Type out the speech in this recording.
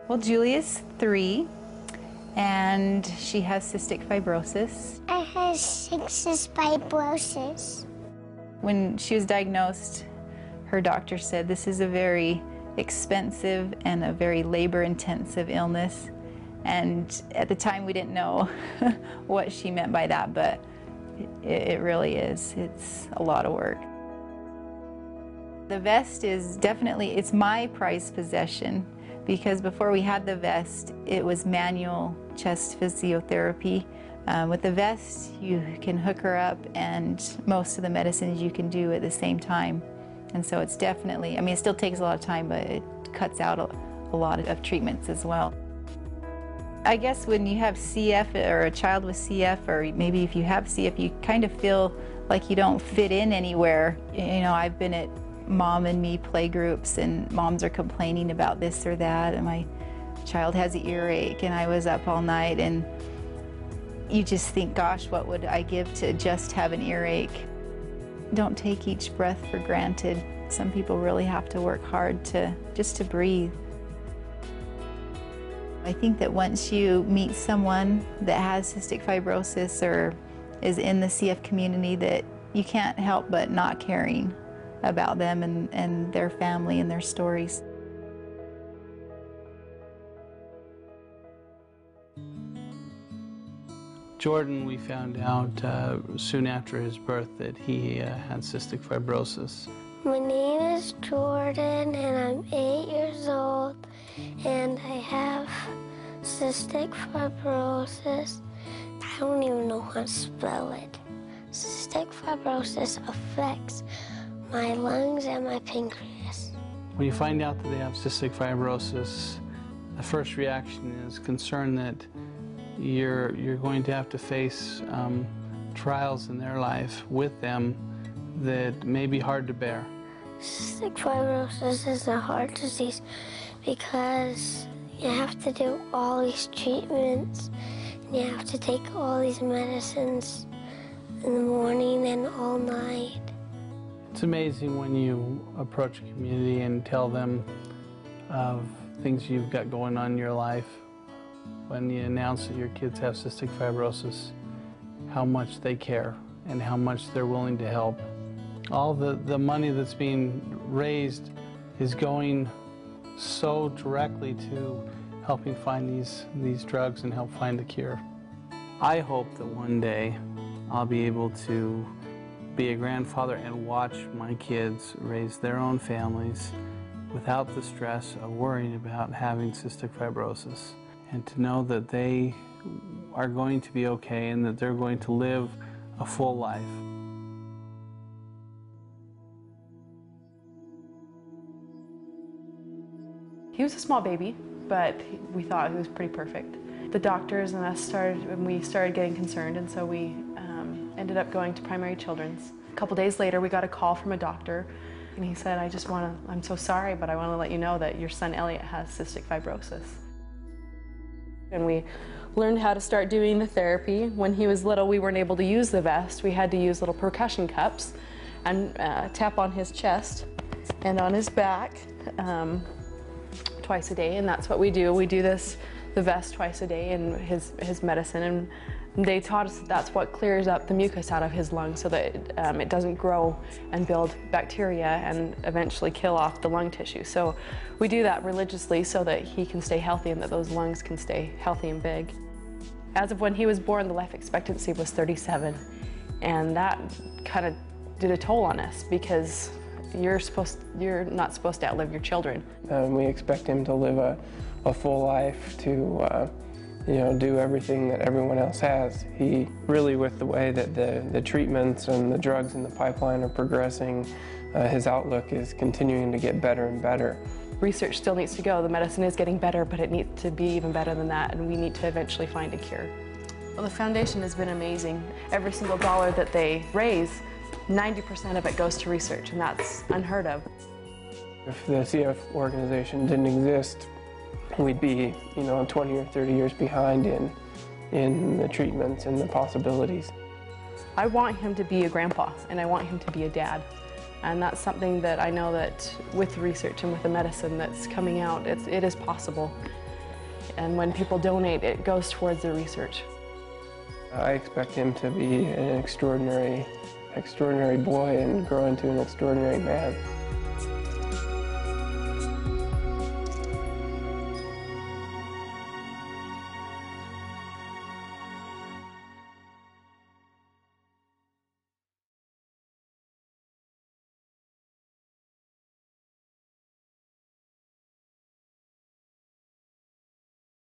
Well, Julia's 3, and she has cystic fibrosis. I have cystic fibrosis. When she was diagnosed, her doctor said this is a very expensive and a very labor-intensive illness. And at the time, we didn't know what she meant by that, but it really is. It's a lot of work. The vest is definitely, it's my prized possession, because before we had the vest, it was manual chest physiotherapy. With the vest, you can hook her up, and most of the medicines you can do at the same time. And so it's definitely, I mean, it still takes a lot of time, but it cuts out a lot of treatments as well. I guess when you have CF, or a child with CF, or maybe if you have CF, you kind of feel like you don't fit in anywhere. You know, I've been at mom and me play groups, and moms are complaining about this or that, and my child has an earache, and I was up all night, and you just think, gosh, what would I give to just have an earache? Don't take each breath for granted. Some people really have to work hard just to breathe. I think that once you meet someone that has cystic fibrosis or is in the CF community, that you can't help but not caring about them and their family and their stories. Jordan, we found out soon after his birth that he had cystic fibrosis. My name is Jordan, and I'm 8 years old, and I have cystic fibrosis. I don't even know how to spell it. Cystic fibrosis affects my lungs and my pancreas. When you find out that they have cystic fibrosis, the first reaction is concern that you're going to have to face trials in their life with them that may be hard to bear. Cystic fibrosis is a heart disease because you have to do all these treatments, and you have to take all these medicines in the morning and all night. It's amazing when you approach a community and tell them of things you've got going on in your life. When you announce that your kids have cystic fibrosis, how much they care and how much they're willing to help. All the money that's being raised is going so directly to helping find these drugs and help find the cure. I hope that one day I'll be able to be a grandfather and watch my kids raise their own families without the stress of worrying about having cystic fibrosis, and to know that they are going to be okay and that they're going to live a full life. He was a small baby, but we thought he was pretty perfect. The doctors and us started getting concerned, and so we ended up going to Primary Children's. A couple days later, we got a call from a doctor, and he said, I'm so sorry, but I want to let you know that your son Elliot has cystic fibrosis. And we learned how to start doing the therapy. When he was little, we weren't able to use the vest. We had to use little percussion cups and tap on his chest and on his back twice a day, and that's what we do. We do the vest twice a day and his medicine, and they taught us that that's what clears up the mucus out of his lungs so that it doesn't grow and build bacteria and eventually kill off the lung tissue. So we do that religiously so that he can stay healthy and that those lungs can stay healthy and big. As of when he was born, the life expectancy was 37, and that kind of did a toll on us because you're not supposed to outlive your children. We expect him to live a full life, to do everything that everyone else has. He really, with the way that the treatments and the drugs in the pipeline are progressing, his outlook is continuing to get better and better. Research still needs to go. The medicine is getting better, but it needs to be even better than that, and we need to eventually find a cure. Well, the foundation has been amazing. Every single dollar that they raise, 90% of it goes to research, and that's unheard of. If the CF organization didn't exist, we'd be, 20 or 30 years behind in the treatments and the possibilities. I want him to be a grandpa, and I want him to be a dad. And that's something that I know that with research and with the medicine that's coming out, it is possible. And when people donate, it goes towards the research. I expect him to be an extraordinary boy and grow into an extraordinary man.